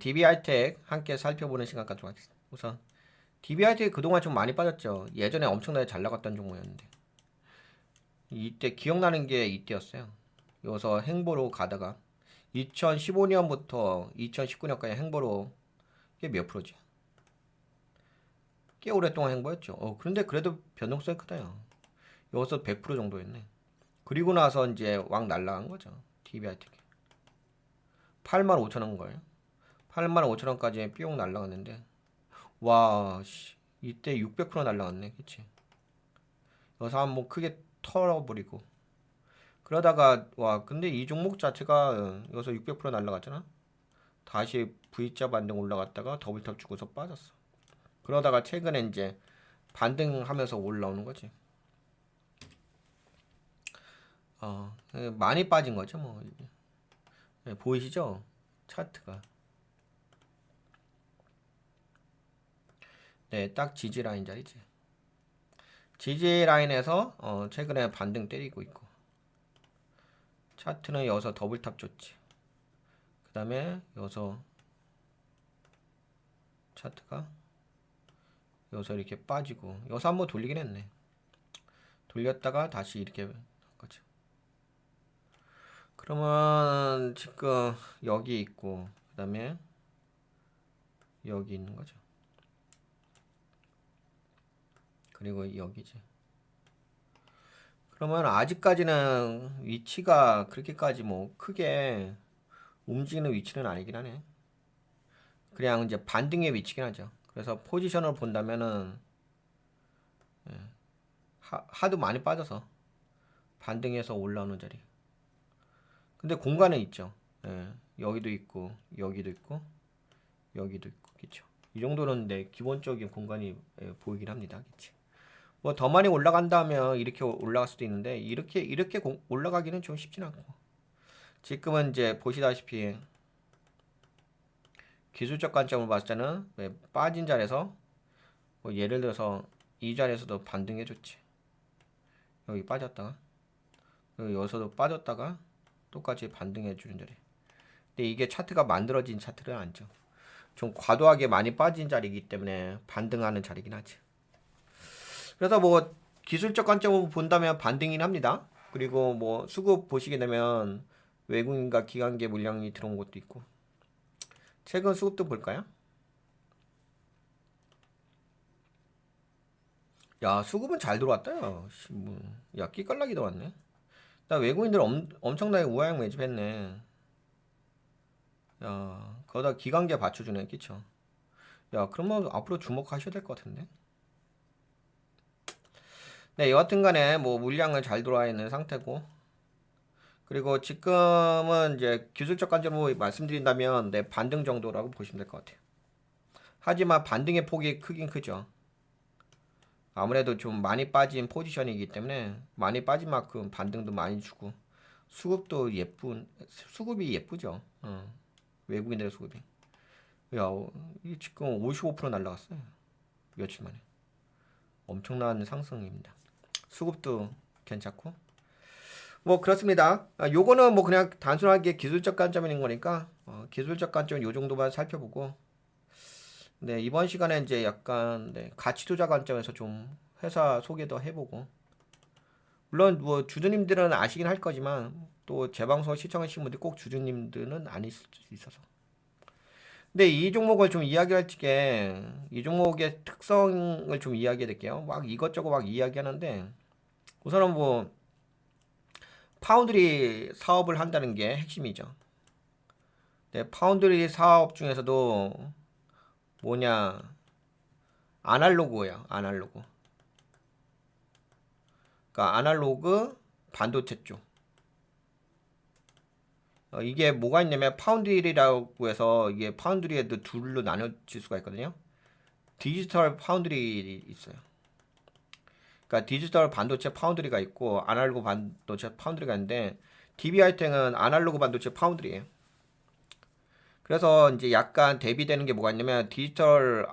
DB하이텍 함께 살펴보는 시간 갖도록 하겠습니다. 우선 DB하이텍이 그동안 좀 많이 빠졌죠. 예전에 엄청나게 잘 나갔던 종목이었는데 이때 기억나는 게 이때였어요. 여기서 행보로 가다가 2015년부터 2019년까지 행보로 이게 몇 프로지? 꽤 오랫동안 행보했죠. 그런데 그래도 변동성이 크다요. 여기서 100% 정도였네. 그리고 나서 이제 왕 날라간 거죠. DB하이텍이 85,000원 거예요. 85,000원까지 뿅 날라갔는데 와, 씨, 이때 600% 날라갔네, 그치? 여기서 한번 크게 털어버리고 그러다가 와, 근데 이 종목 자체가 여기서 600% 날라갔잖아. 다시 V자 반등 올라갔다가 더블탑 주고서 빠졌어. 그러다가 최근에 이제 반등하면서 올라오는 거지. 많이 빠진 거죠, 뭐. 보이시죠? 차트가. 네, 딱 지지 라인 자리지. 지지 라인에서 최근에 반등 때리고 있고. 차트는 여기서 더블탑 줬지. 그 다음에 여기서 차트가 여기서 이렇게 빠지고 여기서 한번 돌리긴 했네. 돌렸다가 다시 이렇게 한 거죠. 그러면 지금 여기 있고 그 다음에 여기 있는 거죠. 그리고 여기지. 그러면 아직까지는 위치가 그렇게까지 뭐 크게 움직이는 위치는 아니긴 하네. 그냥 이제 반등의 위치긴 하죠. 그래서 포지션을 본다면은 하도 많이 빠져서 반등해서 올라오는 자리. 근데 공간은 있죠. 여기도 있고 여기도 있고 여기도 있고 그쵸. 이 정도는 내 기본적인 공간이 보이긴 합니다. 그치. 뭐 더 많이 올라간다면 이렇게 올라갈 수도 있는데 이렇게 올라가기는 좀 쉽진 않고 지금은 이제 보시다시피 기술적 관점을 봤을 때는 빠진 자리에서 뭐 예를 들어서 이 자리에서도 반등해줬지. 여기 빠졌다가 여기서도 빠졌다가 똑같이 반등해주는 자리. 근데 이게 차트가 만들어진 차트는 아니죠. 좀 과도하게 많이 빠진 자리이기 때문에 반등하는 자리긴 하지. 그래서 뭐 기술적 관점으로 본다면 반등이긴 합니다. 그리고 뭐 수급 보시게 되면 외국인과 기관계 물량이 들어온 것도 있고 최근 수급도 볼까요? 야, 수급은 잘 들어왔다. 야, 야, 끼깔나게 들어왔네. 나 외국인들 엄청나게 우아형 매집했네. 야, 거기다 기관계 받쳐주네, 끼쳐. 야, 그러면 앞으로 주목하셔야 될 것 같은데. 네, 여하튼 간에 뭐 물량은 잘 들어와 있는 상태고. 그리고 지금은 이제 기술적 관점으로 말씀드린다면 네, 반등 정도라고 보시면 될 것 같아요. 하지만 반등의 폭이 크긴 크죠. 아무래도 좀 많이 빠진 포지션이기 때문에 많이 빠진 만큼 반등도 많이 주고 수급이 예쁘죠. 외국인들의 수급이. 야, 이 지금 55% 날라갔어요. 며칠 만에. 엄청난 상승입니다. 수급도 괜찮고. 뭐 그렇습니다. 요거는 뭐 그냥 단순하게 기술적 관점인 거니까 기술적 관점 요 정도만 살펴보고 네, 이번 시간에 이제 약간 네, 가치 투자 관점에서 좀 회사 소개도 해보고 물론 뭐 주주님들은 아시긴 할 거지만 또 제 방송 시청하시는 분들이 꼭 주주님들은 아닐 수 있어서 근데 이 종목을 좀 이야기할 적에 이 종목의 특성을 좀 이야기해 드릴게요. 막 이것저것 막 이야기하는데 우선은 뭐 파운드리 사업을 한다는 게 핵심이죠. 네, 파운드리 사업 중에서도 뭐냐 아날로그예요. 아날로그. 그러니까 아날로그 반도체 쪽. 이게 뭐가 있냐면 파운드리라고 해서 이게 파운드리에도 둘로 나눠질 수가 있거든요. 디지털 파운드리 있어요. 그러니까 디지털 반도체 파운드리가 있고 아날로그 반도체 파운드리가 있는데 DB하이텍은 아날로그 반도체 파운드리예요. 그래서 이제 약간 대비되는 게 뭐가 있냐면 디지털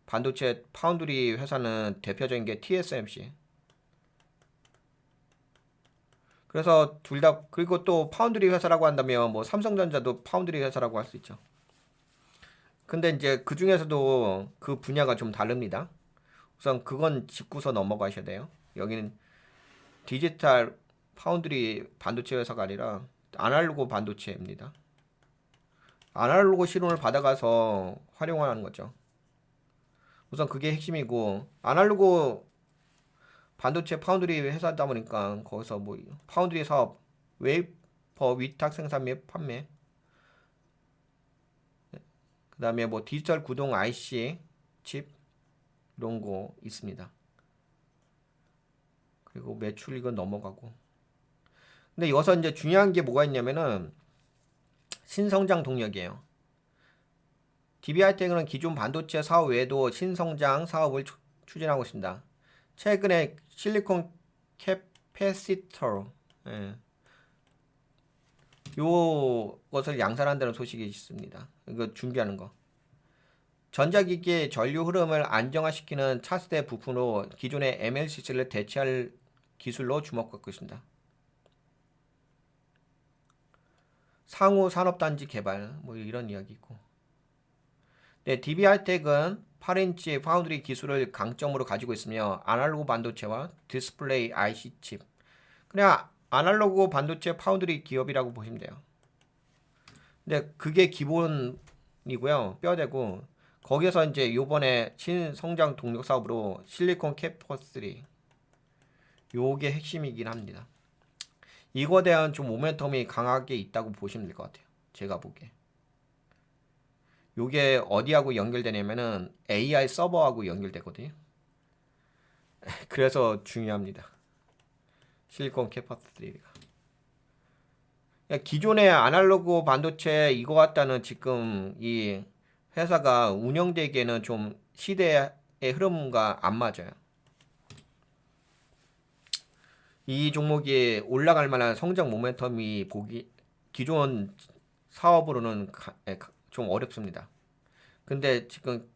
반도체 파운드리 회사는 대표적인 게 TSMC. 그래서 둘 다, 그리고 또 파운드리 회사라고 한다면 뭐 삼성전자도 파운드리 회사라고 할 수 있죠. 근데 이제 그 중에서도 그 분야가 좀 다릅니다. 우선 그건 짚고서 넘어가셔야 돼요. 여기는 디지털 파운드리 반도체 회사가 아니라 아날로그 반도체입니다. 아날로그 실온을 받아가서 활용하는 거죠. 우선 그게 핵심이고, 아날로그 반도체 파운드리 회사다 보니까 거기서 뭐 파운드리 사업, 웨이퍼 위탁 생산 및 판매, 그 다음에 뭐 디지털 구동 IC 칩 이런 거 있습니다. 그리고 매출 이건 넘어가고. 근데 여기서 이제 중요한 게 뭐가 있냐면은 신성장 동력이에요. DB하이텍은 기존 반도체 사업 외에도 신성장 사업을 추진하고 있습니다. 최근에 실리콘 캐패시터, 예, 요것을 양산한다는 소식이 있습니다. 이거 준비하는 거. 전자기기의 전류 흐름을 안정화시키는 차세대 부품으로 기존의 MLCC를 대체할 기술로 주목받고 있습니다. 상호 산업단지 개발, 뭐 이런 이야기 있고. 네, DB하이텍은 8인치 파운드리 기술을 강점으로 가지고 있으며 아날로그 반도체와 디스플레이 IC 칩, 그냥 아날로그 반도체 파운드리 기업이라고 보시면 돼요. 근데 그게 기본이고요. 뼈대고 거기서 이제 요번에 신성장 동력 사업으로 실리콘 캐퍼3 요게 핵심이긴 합니다. 이거에 대한 좀 모멘텀이 강하게 있다고 보시면 될 것 같아요. 제가 보기에. 요게 어디하고 연결되냐면은 AI 서버하고 연결되거든요. 그래서 중요합니다. 실리콘 캐퍼3가. 기존의 아날로그 반도체 이거 같다는 지금 이 회사가 운영되기에는 좀 시대의 흐름과 안 맞아요. 이 종목이 올라갈 만한 성장 모멘텀이 보기 기존 사업으로는 좀 어렵습니다. 근데 지금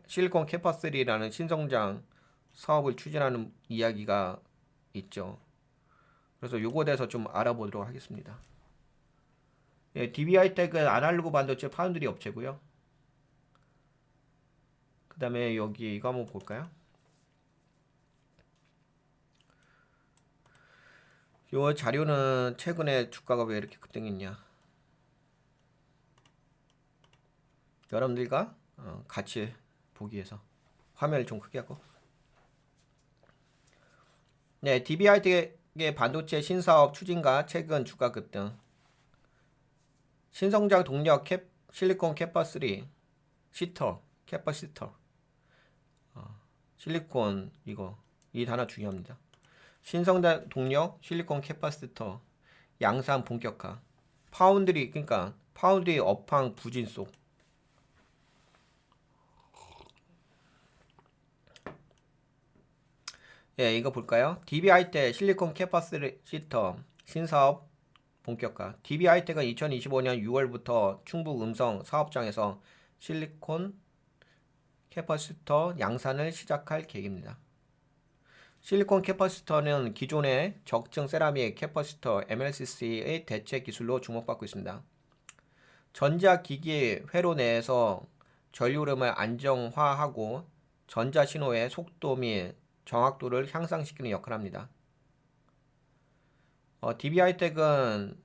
실리콘 캐퍼3라는 신성장 사업을 추진하는 이야기가 있죠. 그래서 요거에 대해서 좀 알아보도록 하겠습니다. 예, DB하이텍은 아날로그 반도체 파운드리 업체고요. 그 다음에 여기 이거 한번 볼까요? 요 자료는 최근에 주가가 왜 이렇게 급등했냐? 여러분들과 같이 보기 위해서 화면을 좀 크게 하고. 네, DB하이텍의 반도체 신사업 추진과 최근 주가 급등. 신성장 동력 실리콘 캐퍼3 시터 캐퍼시터 실리콘 이거 이 단어 중요합니다. 신성장 동력 실리콘 캐퍼시터 양산 본격화. 파운드리 그러니까 파운드리 업황 부진 속. 예, 이거 볼까요? DB하이텍 실리콘 캐퍼시터 신사업 본격화. DB하이텍은 2025년 6월부터 충북 음성 사업장에서 실리콘 캐퍼시터 양산을 시작할 계획입니다. 실리콘 캐퍼시터는 기존의 적층 세라믹 캐퍼시터 MLCC의 대체 기술로 주목받고 있습니다. 전자기기 회로 내에서 전류 흐름을 안정화하고 전자신호의 속도 및 정확도를 향상시키는 역할을 합니다. DB하이텍은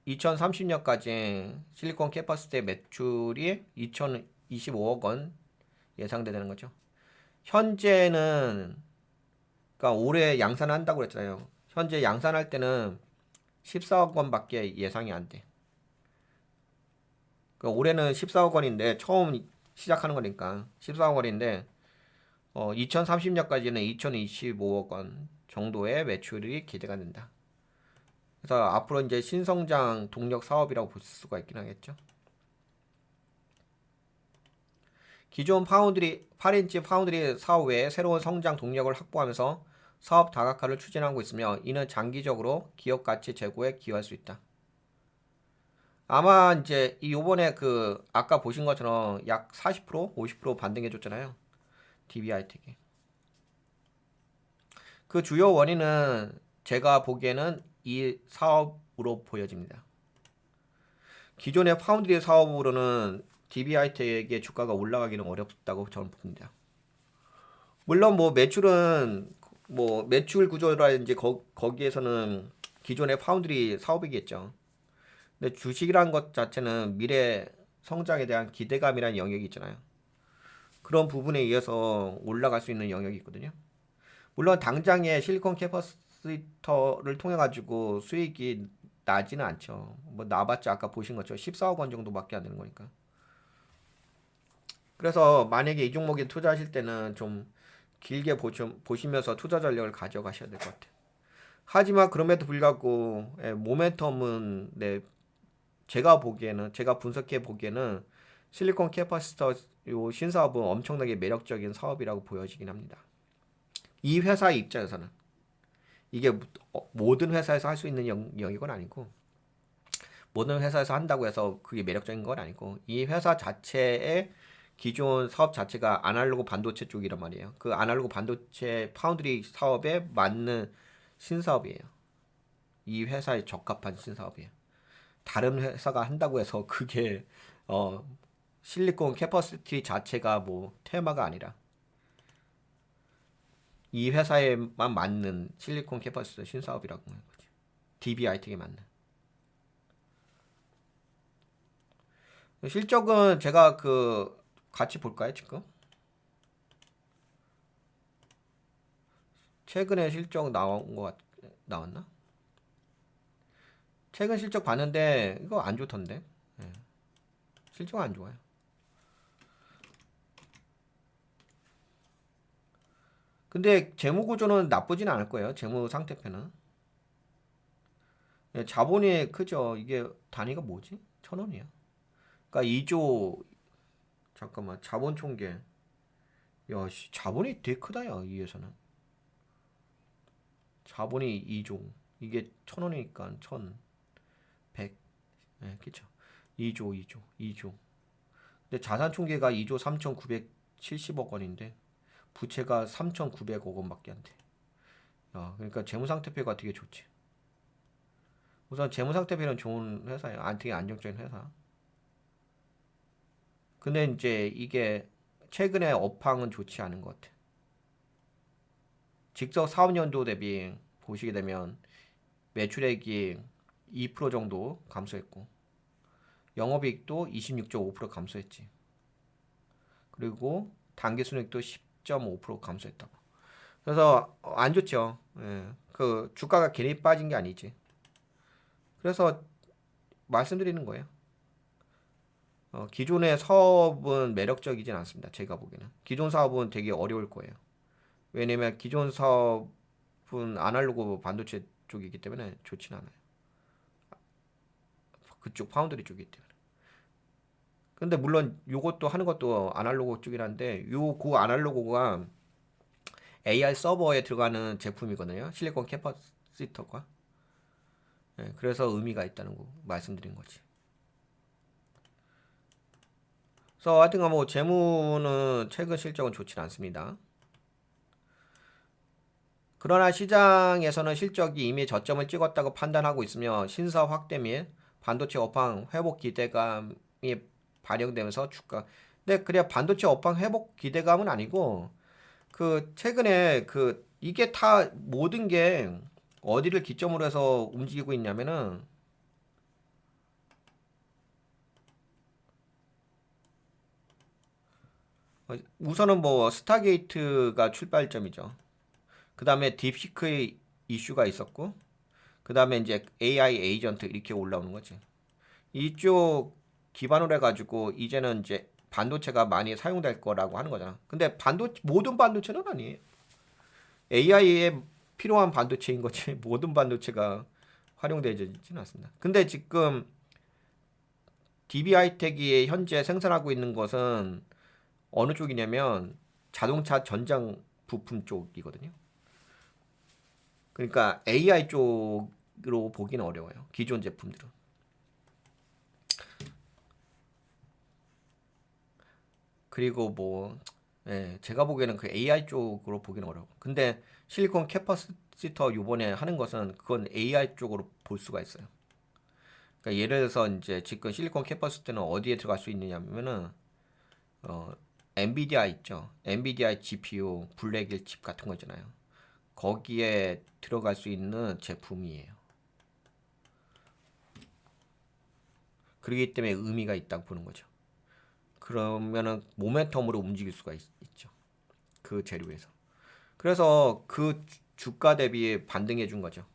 2030년까지 실리콘 캐퍼시티 매출이 2025억 원 예상되는 거죠. 현재는 그러니까 올해 양산한다고 그랬잖아요. 현재 양산할 때는 14억 원밖에 예상이 안 돼. 그러니까 올해는 14억 원인데 처음 시작하는 거니까 14억 원인데 2030년까지는 2025억 원 정도의 매출이 기대가 된다. 그래서 앞으로 이제 신성장 동력 사업이라고 볼 수가 있긴 하겠죠. 기존 8인치 파운드리 사업 외에 새로운 성장 동력을 확보하면서 사업 다각화를 추진하고 있으며 이는 장기적으로 기업 가치 제고에 기여할 수 있다. 아마 이제 요번에 그 아까 보신 것처럼 약 40% 50% 반등해 줬잖아요. DB하이텍이. 그 주요 원인은 제가 보기에는 이 사업으로 보여집니다. 기존의 파운드리 사업으로는 DB하이텍의 주가가 올라가기는 어렵다고 저는 봅니다. 물론 뭐 매출은 뭐 매출 구조라든지 거기에서는 기존의 파운드리 사업이겠죠. 근데 주식이라는 것 자체는 미래 성장에 대한 기대감이라는 영역이 있잖아요. 그런 부분에 의해서 올라갈 수 있는 영역이 있거든요. 물론 당장에 실리콘 캐퍼시터를 통해 가지고 수익이 나지는 않죠. 뭐 나봤자 아까 보신 것처럼 14억 원 정도밖에 안 되는 거니까. 그래서 만약에 이 종목에 투자하실 때는 좀 길게 보시면서 투자 전략을 가져가셔야 될 것 같아요. 하지만 그럼에도 불구하고 모멘텀은 제가 보기에는 제가 분석해 보기에는 실리콘 캐퍼시터 요 신사업은 엄청나게 매력적인 사업이라고 보여지긴 합니다. 이 회사의 입장에서는 이게 모든 회사에서 할 수 있는 영역은 아니고 모든 회사에서 한다고 해서 그게 매력적인 건 아니고 이 회사 자체의 기존 사업 자체가 아날로그 반도체 쪽이란 말이에요. 그 아날로그 반도체 파운드리 사업에 맞는 신사업이에요. 이 회사에 적합한 신사업이에요. 다른 회사가 한다고 해서 그게 어 실리콘 캐퍼시티 자체가 뭐 테마가 아니라 이 회사에만 맞는 실리콘 캐퍼시티 신사업이라고 하는 거지. DB하이텍에 맞는. 실적은 제가 그 같이 볼까요, 지금? 최근에 실적 나왔나? 최근 실적 봤는데 이거 안 좋던데. 예. 실적 안 좋아요. 근데 재무 구조는 나쁘진 않을 거예요. 재무 상태표는. 예, 자본이 크죠. 이게 단위가 뭐지? 1,000원이야. 그러니까 2조 잠깐만. 자본 총계. 야, 씨, 자본이 되게 크다 야, 이 회사는. 자본이 2조. 이게 1,000원이니까 1,100. 예, 그쵸. 2조. 근데 자산 총계가 2조 3,970억 원인데 부채가 3,900억 원밖에 안 돼. 야, 그러니까 재무상태표가 되게 좋지. 우선 재무상태표는 좋은 회사예요. 되게 안정적인 회사. 근데 이제 이게 최근에 업황은 좋지 않은 것 같아. 직접 사업연도 대비 보시게 되면 매출액이 2% 정도 감소했고 영업이익도 26.5% 감소했지. 그리고 당기순이익도 10.5% 감소했다고. 그래서 안 좋죠. 예. 그 주가가 괜히 빠진 게 아니지. 그래서 말씀드리는 거예요. 기존의 사업은 매력적이진 않습니다. 제가 보기에는. 기존 사업은 되게 어려울 거예요. 왜냐면 기존 사업은 아날로그 반도체 쪽이기 때문에 좋진 않아요. 그쪽 파운드리 쪽이기 때문에. 근데 물론 요것도 하는 것도 아날로그 쪽이란데 그 아날로그가 AR 서버에 들어가는 제품이거든요. 실리콘 캐퍼시터가. 예, 그래서 의미가 있다는 거 말씀드린 거지. 그래서 하여튼 뭐 재무는 최근 실적은 좋진 않습니다. 그러나 시장에서는 실적이 이미 저점을 찍었다고 판단하고 있으며 신사업 확대 및 반도체 업황 회복 기대감이 반영되면서 주가. 근데 그래 반도체 업황 회복 기대감은 아니고 그 최근에 그 이게 다 모든 게 어디를 기점으로 해서 움직이고 있냐면은 우선은 뭐 스타게이트가 출발점이죠. 그 다음에 딥시크의 이슈가 있었고 그 다음에 이제 AI 에이전트 이렇게 올라오는 거지. 이쪽 기반으로 해가지고 이제는 이제 반도체가 많이 사용될 거라고 하는 거잖아. 근데 모든 반도체는 아니에요. AI에 필요한 반도체인 거지. 모든 반도체가 활용되지는 않습니다. 근데 지금 DB하이텍이 현재 생산하고 있는 것은 어느 쪽이냐면 자동차 전장 부품 쪽이거든요. 그러니까 AI 쪽으로 보기는 어려워요. 기존 제품들은. 그리고 뭐 예, 제가 보기에는 그 AI 쪽으로 보기는 어려워. 근데 실리콘 캐퍼시터 요번에 하는 것은 그건 AI 쪽으로 볼 수가 있어요. 그러니까 예를 들어서 이제 지금 실리콘 캐퍼시터는 어디에 들어갈 수 있느냐면은 어, 엔비디아 있죠. 엔비디아 GPU 블랙일 칩 같은 거 있잖아요. 거기에 들어갈 수 있는 제품이에요. 그렇기 때문에 의미가 있다고 보는 거죠. 그러면은 모멘텀으로 움직일 수가 있죠. 그 재료에서. 그래서 그 주가 대비 반등해 준 거죠.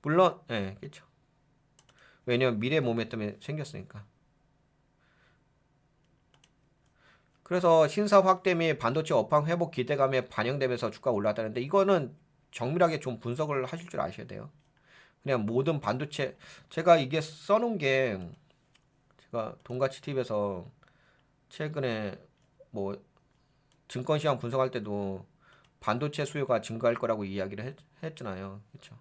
물론, 예, 그렇죠. 왜냐면 미래 모멘텀이 생겼으니까. 그래서 신사 확대 및 반도체 업황 회복 기대감에 반영되면서 주가가 올랐다는데 이거는 정밀하게 좀 분석을 하실 줄 아셔야 돼요. 그냥 모든 반도체 제가 이게 써놓은 게 제가 돈가치 TV에서 최근에 뭐 증권시장 분석할 때도 반도체 수요가 증가할 거라고 이야기를 했잖아요. 그렇죠?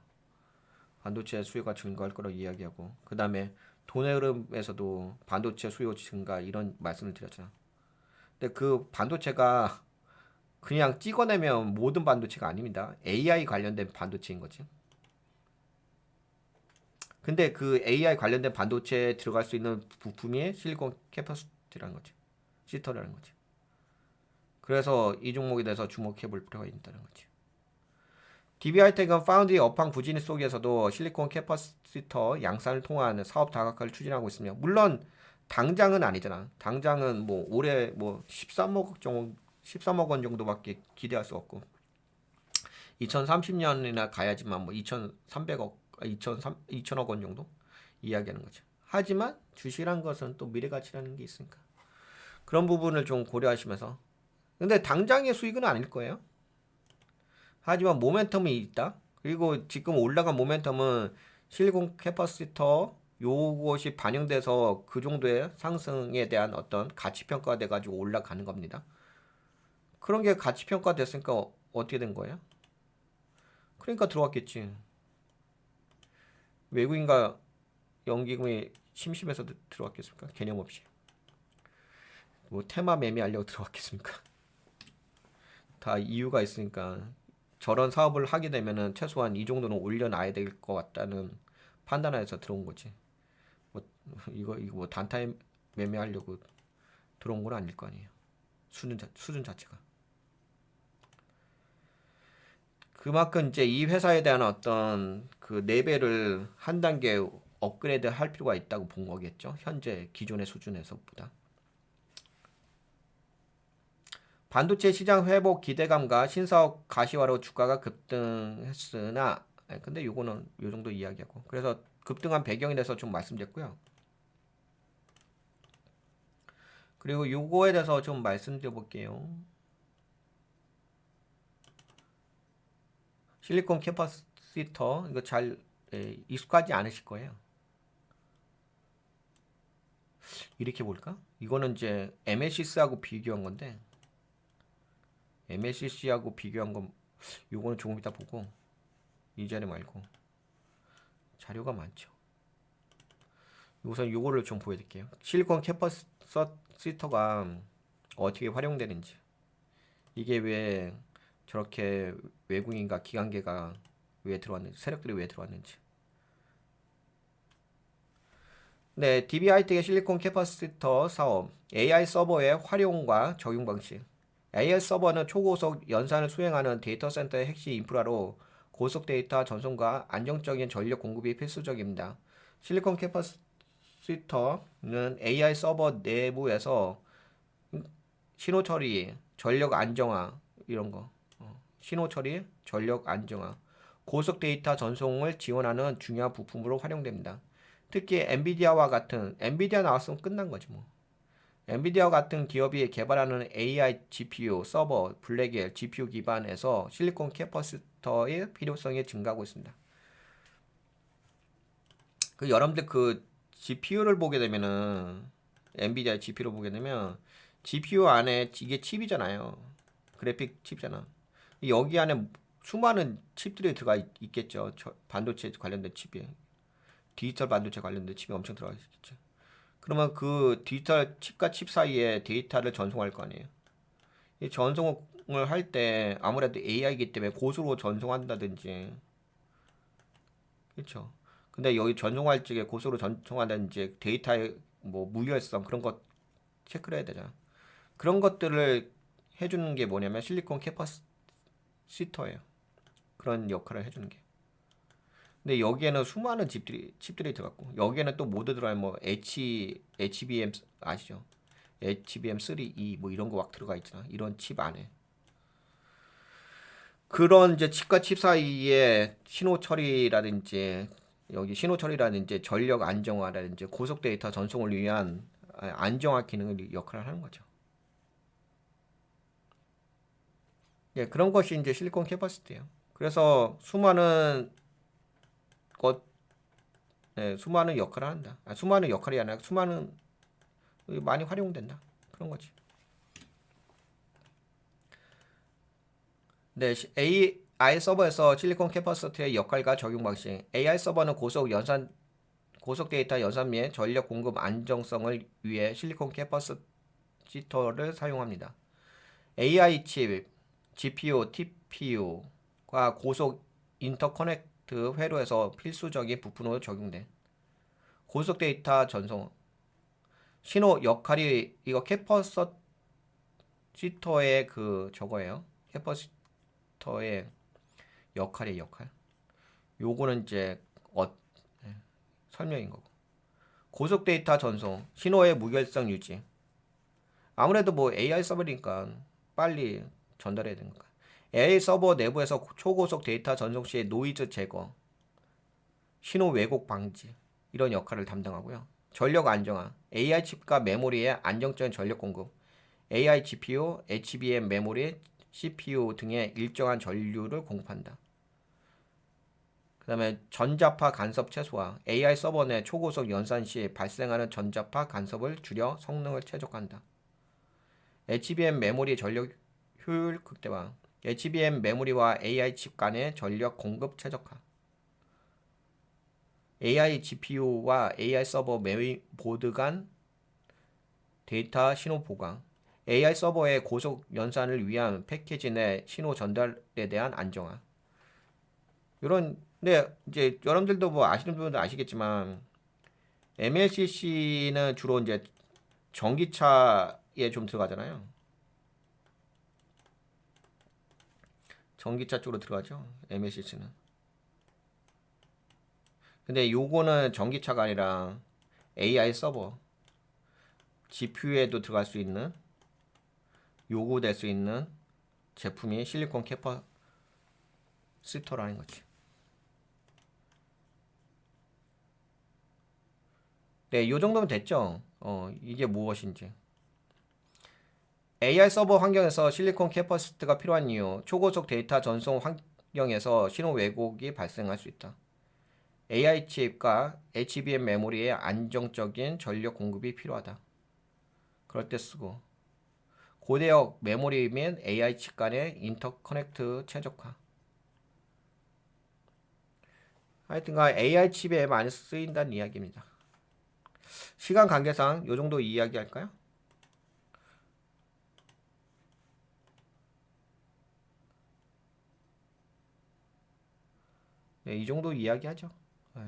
반도체 수요가 증가할 거라고 이야기하고 그 다음에 돈의 흐름에서도 반도체 수요 증가 이런 말씀을 드렸잖아. 근데 그 반도체가 그냥 찍어내면 모든 반도체가 아닙니다. AI 관련된 반도체인 거지. 근데 그 AI 관련된 반도체에 들어갈 수 있는 부품이 실리콘 캐퍼시티라는 거지. 시터라는 거지. 그래서 이 종목에 대해서 주목해 볼 필요가 있다는 거지. DB하이텍은 파운드리 업황 부진 속에서도 실리콘 캐퍼시터 양산을 통한 사업 다각화를 추진하고 있습니다. 물론 당장은 아니잖아. 당장은 뭐 올해 뭐 13억 원 정도밖에 기대할 수 없고 2030년이나 가야지만 뭐 2,300억, 2,000억 원 정도 이야기하는 거죠. 하지만 주식이란 것은 또 미래 가치라는 게 있으니까 그런 부분을 좀 고려하시면서 근데 당장의 수익은 아닐 거예요. 하지만 모멘텀이 있다. 그리고 지금 올라간 모멘텀은 실리콘 캐퍼시터 요것이 반영돼서 그 정도의 상승에 대한 어떤 가치 평가가 돼 가지고 올라가는 겁니다. 그런 게 가치 평가 됐으니까 어떻게 된 거예요? 그러니까 들어왔겠지. 외국인과 연기금이 심심해서 들어왔겠습니까? 개념 없이. 뭐 테마 매매하려고 들어왔겠습니까? 다 이유가 있으니까 저런 사업을 하게 되면은 최소한 이 정도는 올려놔야 될 것 같다는 판단하에서 들어온 거지. 뭐 이거 뭐 단타에 매매하려고 들어온 건 아닐 거 아니에요. 수준 자체가. 그만큼 이제 이 회사에 대한 어떤 그 레벨을 한 단계 업그레이드 할 필요가 있다고 본 거겠죠. 현재 기존의 수준에서보다. 반도체 시장 회복 기대감과 신사업 가시화로 주가가 급등했으나 근데 요거는 요 정도 이야기하고 그래서 급등한 배경에 대해서 좀 말씀드렸고요. 그리고 요거에 대해서 좀 말씀드려 볼게요. 실리콘 캐퍼시터 이거 잘 익숙하지 않으실 거예요. 이렇게 볼까? 이거는 이제 MLCC하고 비교한 건데 MLCC하고 비교한 건 요거는 조금 이따 보고 이 자리 말고 자료가 많죠. 우선 요거를 좀 보여드릴게요. 실리콘 캐퍼시터가 어떻게 활용되는지 이게 왜 저렇게 외국인과 기관계가 왜 들어왔는지 세력들이 왜 들어왔는지 네, DB하이텍의 실리콘 캐퍼시터 사업 AI 서버의 활용과 적용 방식 AI 서버는 초고속 연산을 수행하는 데이터 센터의 핵심 인프라로 고속 데이터 전송과 안정적인 전력 공급이 필수적입니다. 실리콘 캐퍼시터는 AI 서버 내부에서 신호 처리, 전력 안정화 이런 거, 신호 처리, 전력 안정화, 고속 데이터 전송을 지원하는 중요한 부품으로 활용됩니다. 특히 엔비디아 나왔으면 끝난 거지 뭐. 엔비디아 같은 기업이 개발하는 AI GPU, 서버, 블랙엘, GPU 기반에서 실리콘 캐퍼시터의 필요성이 증가하고 있습니다. 그 여러분들 그 GPU를 보게 되면은 엔비디아 GPU를 보게 되면 GPU 안에 이게 칩이잖아요. 그래픽 칩이잖아. 여기 안에 수많은 칩들이 들어가 있겠죠. 반도체 관련된 칩이. 디지털 반도체 관련된 칩이 엄청 들어가 있겠죠. 그러면 그 디지털 칩과 칩 사이에 데이터를 전송할 거 아니에요. 이 전송을 할 때 아무래도 AI이기 때문에 고수로 전송한다든지, 그렇죠. 근데 여기 전송할 적에 고수로 전송한다든지 데이터의 뭐 무결성 그런 것 체크를 해야 되잖아. 그런 것들을 해주는 게 뭐냐면 실리콘 캐퍼시터예요. 그런 역할을 해주는 게. 근데 여기에는 수많은 칩들이 들어갔고 여기에는 또 모두 들어가면 뭐 HBM 아시죠? HBM3E 뭐 이런 거 막 들어가 있잖아. 이런 칩 안에. 그런 이제 칩과 칩 사이에 신호 처리라든지 여기 신호 처리라든지 전력 안정화라든지 고속 데이터 전송을 위한 안정화 기능을 역할을 하는 거죠. 예, 그런 것이 이제 실리콘 캐퍼시티예요. 그래서 수많은 것, 수많은 역할을 한다. 수많은 역할이 아니라 수많은 많이 활용된다. 그런 거지. 네, AI 서버에서 실리콘 캐퍼시티의 역할과 적용 방식. AI 서버는 고속 데이터 연산 및 전력 공급 안정성을 위해 실리콘 캐퍼시터를 사용합니다. AI 칩, GPU, TPU가 고속 인터커넥트 회로에서 필수적인 부품으로 적용돼. 고속 데이터 전송. 신호 역할이 이거 캐퍼시터의 그 저거예요. 캐퍼시터의 역할의 역할. 요거는 이제 설명인 거고. 고속 데이터 전송, 신호의 무결성 유지. 아무래도 뭐 AI 서버니까 빨리 전달해야 되는 거야. AI 서버 내부에서 초고속 데이터 전송 시의 노이즈 제거, 신호 왜곡 방지 이런 역할을 담당하고요. 전력 안정화, AI 칩과 메모리의 안정적인 전력 공급, AI GPU, HBM 메모리, CPU 등의 일정한 전류를 공급한다. 그 다음에 전자파 간섭 최소화, AI 서버 내 초고속 연산 시 발생하는 전자파 간섭을 줄여 성능을 최적화한다. HBM 메모리 전력 효율 극대화, HBM 메모리와 AI 칩 간의 전력 공급 최적화, AI GPU와 AI 서버 메인보드 간 데이터 신호 보강, AI 서버의 고속 연산을 위한 패키지 내 신호 전달에 대한 안정화. 이런 근데 이제 여러분들도 뭐 아시는 분들도 아시겠지만 MLCC는 주로 이제 전기차에 좀 들어가잖아요. 전기차 쪽으로 들어가죠. MLCC는. 근데 요거는 전기차가 아니라 AI 서버, GPU에도 들어갈 수 있는 요구될 수 있는 제품이 실리콘 캐퍼시터라는 거지. 네, 요 정도면 됐죠. 이게 무엇인지. AI 서버 환경에서 실리콘 캐퍼시티가 필요한 이유. 초고속 데이터 전송 환경에서 신호 왜곡이 발생할 수 있다. AI 칩과 HBM 메모리의 안정적인 전력 공급이 필요하다. 그럴 때 쓰고. 고대역 메모리 및 AI 칩 간의 인터커넥트 최적화. 하여튼간 AI 칩에 많이 쓰인다는 이야기입니다. 시간 관계상 요 정도 이야기할까요? 네, 이 정도 이야기하죠. 네.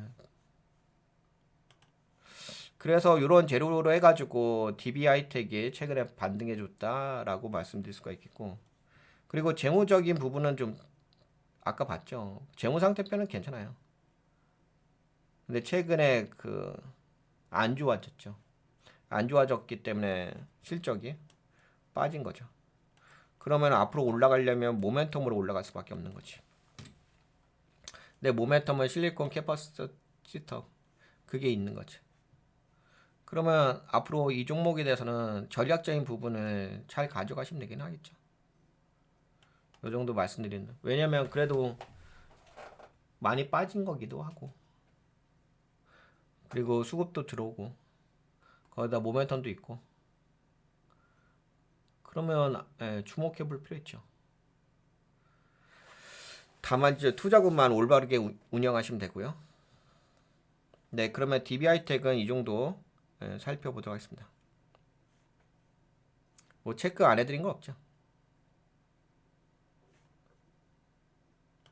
그래서 이런 재료로 해가지고 DB하이텍이 최근에 반등해줬다라고 말씀드릴 수가 있겠고, 그리고 재무적인 부분은 좀 아까 봤죠. 재무 상태표는 괜찮아요. 근데 최근에 그 안 좋아졌죠. 안 좋아졌기 때문에 실적이 빠진 거죠. 그러면 앞으로 올라가려면 모멘텀으로 올라갈 수밖에 없는 거지. 근데 모멘텀은 실리콘 캐퍼시터 그게 있는 거지. 그러면 앞으로 이 종목에 대해서는 전략적인 부분을 잘 가져가시면 되긴 하겠죠. 요 정도 말씀드리는. 왜냐면 그래도 많이 빠진 거기도 하고. 그리고 수급도 들어오고. 거기다 모멘텀도 있고. 그러면 주목해 볼 필요 있죠. 다만 이제 투자금만 올바르게 운영하시면 되고요. 네, 그러면 DB하이텍은 이 정도 살펴보도록 하겠습니다. 뭐 체크 안 해드린 거 없죠.